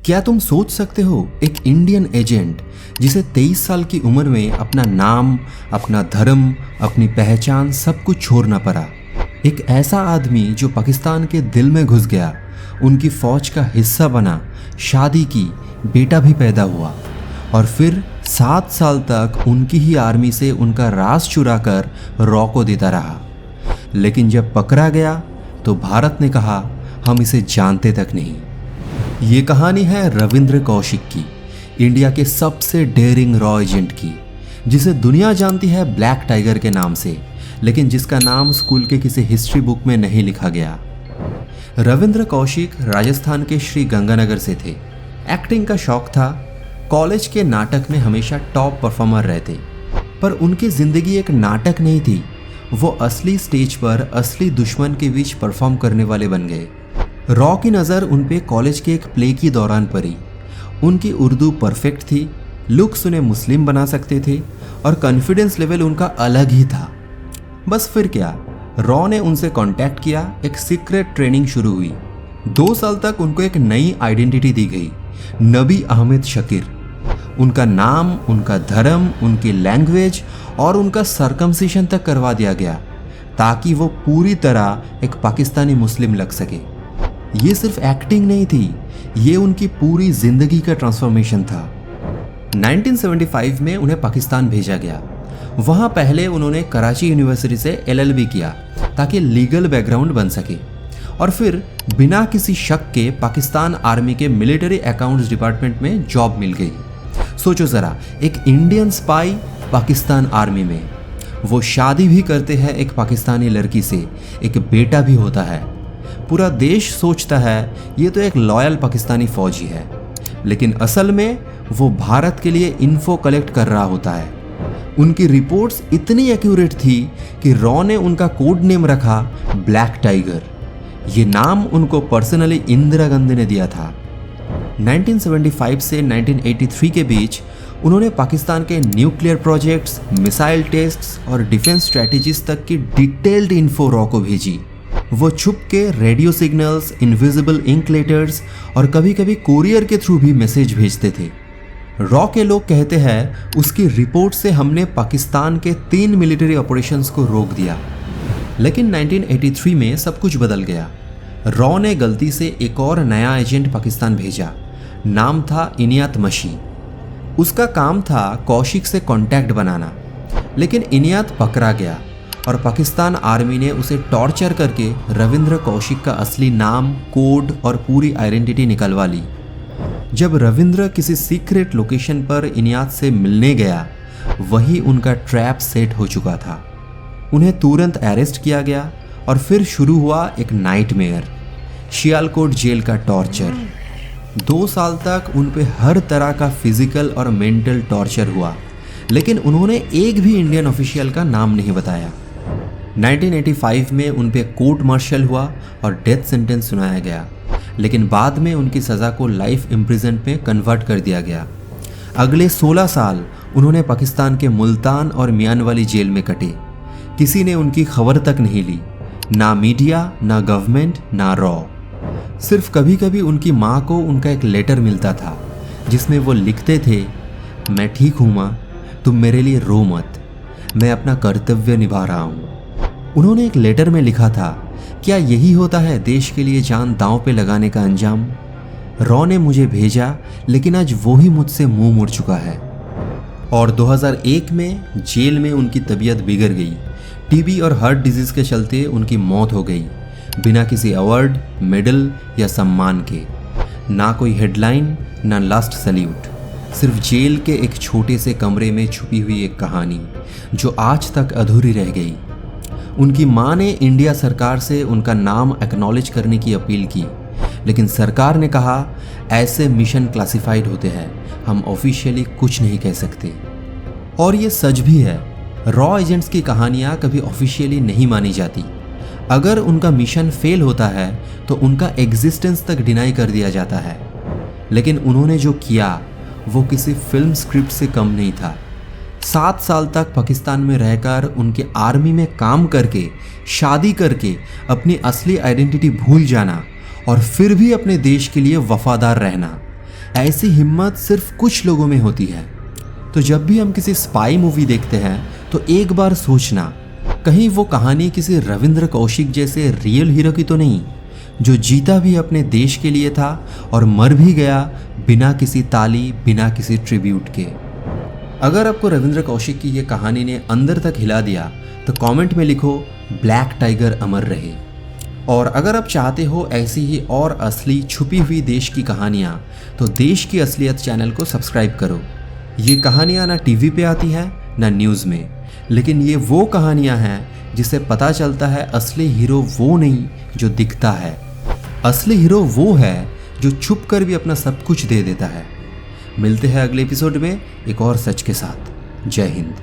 क्या तुम सोच सकते हो एक इंडियन एजेंट जिसे 23 साल की उम्र में अपना नाम, अपना धर्म, अपनी पहचान सब कुछ छोड़ना पड़ा। एक ऐसा आदमी जो पाकिस्तान के दिल में घुस गया, उनकी फौज का हिस्सा बना, शादी की, बेटा भी पैदा हुआ और फिर 7 साल तक उनकी ही आर्मी से उनका राज चुरा कर रॉ को देता रहा। लेकिन जब पकड़ा गया तो भारत ने कहा हम इसे जानते तक नहीं। ये कहानी है रविंद्र कौशिक की, इंडिया के सबसे डेयरिंग रॉ एजेंट की, जिसे दुनिया जानती है ब्लैक टाइगर के नाम से, लेकिन जिसका नाम स्कूल के किसी हिस्ट्री बुक में नहीं लिखा गया। रविंद्र कौशिक राजस्थान के श्री गंगानगर से थे। एक्टिंग का शौक था, कॉलेज के नाटक में हमेशा टॉप परफॉर्मर रहते, पर उनकी जिंदगी एक नाटक नहीं थी। वो असली स्टेज पर असली दुश्मन के बीच परफॉर्म करने वाले बन गए। रॉ की नज़र उन पे कॉलेज के एक प्ले की दौरान पड़ी। उनकी उर्दू परफेक्ट थी, लुक्स उन्हें मुस्लिम बना सकते थे और कॉन्फिडेंस लेवल उनका अलग ही था। बस फिर क्या, रॉ ने उनसे कांटेक्ट किया, एक सीक्रेट ट्रेनिंग शुरू हुई। 2 साल तक उनको एक नई आइडेंटिटी दी गई, नबी अहमद शकीर। उनका नाम, उनका धर्म, उनकी लैंग्वेज और उनका सरकमसिशन तक करवा दिया गया ताकि वो पूरी तरह एक पाकिस्तानी मुस्लिम लग सके। ये सिर्फ एक्टिंग नहीं थी, ये उनकी पूरी जिंदगी का ट्रांसफॉर्मेशन था। 1975 में उन्हें पाकिस्तान भेजा गया। वहाँ पहले उन्होंने कराची यूनिवर्सिटी से LLB किया ताकि लीगल बैकग्राउंड बन सके, और फिर बिना किसी शक के पाकिस्तान आर्मी के मिलिट्री अकाउंट्स डिपार्टमेंट में जॉब मिल गई। सोचो ज़रा, एक इंडियन स्पाई पाकिस्तान आर्मी में। वो शादी भी करते हैं एक पाकिस्तानी लड़की से, एक बेटा भी होता है। पूरा देश सोचता है ये तो एक लॉयल पाकिस्तानी फौजी है, लेकिन असल में वो भारत के लिए इन्फो कलेक्ट कर रहा होता है। उनकी रिपोर्ट्स इतनी एक्यूरेट थी कि रॉ ने उनका कोड नेम रखा ब्लैक टाइगर। ये नाम उनको पर्सनली इंदिरा गांधी ने दिया था। 1975 से 1983 के बीच उन्होंने पाकिस्तान के न्यूक्लियर प्रोजेक्ट्स, मिसाइल टेस्ट्स और डिफेंस स्ट्रैटेजीज तक की डिटेल्ड इन्फो रॉ को भेजी। वो छुप के radio signals, invisible ink letters और कभी कभी कोरियर के थ्रू भी मैसेज भेजते थे। रॉ के लोग कहते हैं उसकी रिपोर्ट से हमने पाकिस्तान के 3 मिलिट्री ऑपरेशंस को रोक दिया। लेकिन 1983 में सब कुछ बदल गया। रॉ ने गलती से एक और नया एजेंट पाकिस्तान भेजा। नाम था इनियात मशी। उसका काम था कौशिक से कांटेक्ट बनाना, लेकिन इनियात पकड़ा गया और पाकिस्तान आर्मी ने उसे टॉर्चर करके रविंद्र कौशिक का असली नाम, कोड और पूरी आइडेंटिटी निकलवा ली। जब रविंद्र किसी सीक्रेट लोकेशन पर इनियात से मिलने गया, वही उनका ट्रैप सेट हो चुका था। उन्हें तुरंत अरेस्ट किया गया और फिर शुरू हुआ एक नाइटमेयर, शियालकोट जेल का टॉर्चर। 2 साल तक उन पे हर तरह का फिजिकल और मेंटल टॉर्चर हुआ, लेकिन उन्होंने एक भी इंडियन ऑफिशियल का नाम नहीं बताया। 1985 में उन पे कोर्ट मार्शल हुआ और डेथ सेंटेंस सुनाया गया, लेकिन बाद में उनकी सज़ा को लाइफ इम्प्रिजनमेंट में कन्वर्ट कर दिया गया। अगले 16 साल उन्होंने पाकिस्तान के मुल्तान और मियानवाली जेल में कटे। किसी ने उनकी खबर तक नहीं ली, ना मीडिया, ना गवर्नमेंट, ना रॉ। सिर्फ कभी कभी उनकी माँ को उनका एक लेटर मिलता था जिसमें वो लिखते थे, मैं ठीक हूँ माँ, तुम मेरे लिए रो मत, मैं अपना कर्तव्य निभा रहा हूँ। उन्होंने एक लेटर में लिखा था, क्या यही होता है देश के लिए जान दांव पे लगाने का अंजाम? रॉ ने मुझे भेजा, लेकिन आज वो ही मुझसे मुंह मोड़ चुका है। और 2001 में जेल में उनकी तबीयत बिगड़ गई। टीबी और हार्ट डिजीज़ के चलते उनकी मौत हो गई, बिना किसी अवार्ड, मेडल या सम्मान के। ना कोई हेडलाइन, ना लास्ट सैल्यूट, सिर्फ जेल के एक छोटे से कमरे में छुपी हुई एक कहानी जो आज तक अधूरी रह गई। उनकी माँ ने इंडिया सरकार से उनका नाम एक्नॉलेज करने की अपील की, लेकिन सरकार ने कहा ऐसे मिशन क्लासिफाइड होते हैं, हम ऑफिशियली कुछ नहीं कह सकते। और ये सच भी है, रॉ एजेंट्स की कहानियाँ कभी ऑफिशियली नहीं मानी जाती। अगर उनका मिशन फेल होता है तो उनका एग्जिस्टेंस तक डिनाई कर दिया जाता है। लेकिन उन्होंने जो किया वो किसी फिल्म स्क्रिप्ट से कम नहीं था। 7 साल तक पाकिस्तान में रहकर, उनके आर्मी में काम करके, शादी करके अपनी असली आइडेंटिटी भूल जाना और फिर भी अपने देश के लिए वफादार रहना, ऐसी हिम्मत सिर्फ कुछ लोगों में होती है। तो जब भी हम किसी स्पाई मूवी देखते हैं तो एक बार सोचना, कहीं वो कहानी किसी रविंद्र कौशिक जैसे रियल हीरो की तो नहीं, जो जीता भी अपने देश के लिए था और मर भी गया बिना किसी ताली, बिना किसी ट्रिब्यूट के। अगर आपको रविंद्र कौशिक की ये कहानी ने अंदर तक हिला दिया तो कमेंट में लिखो ब्लैक टाइगर अमर रहे। और अगर आप चाहते हो ऐसी ही और असली छुपी हुई देश की कहानियाँ तो देश की असलियत चैनल को सब्सक्राइब करो। ये कहानियाँ ना टीवी पे आती हैं ना न्यूज़ में, लेकिन ये वो कहानियाँ हैं जिससे पता चलता है असली हीरो वो नहीं जो दिखता है। असली हीरो वो है जो छुप कर भी अपना सब कुछ दे देता है। मिलते हैं अगले एपिसोड में एक और सच के साथ। जय हिंद।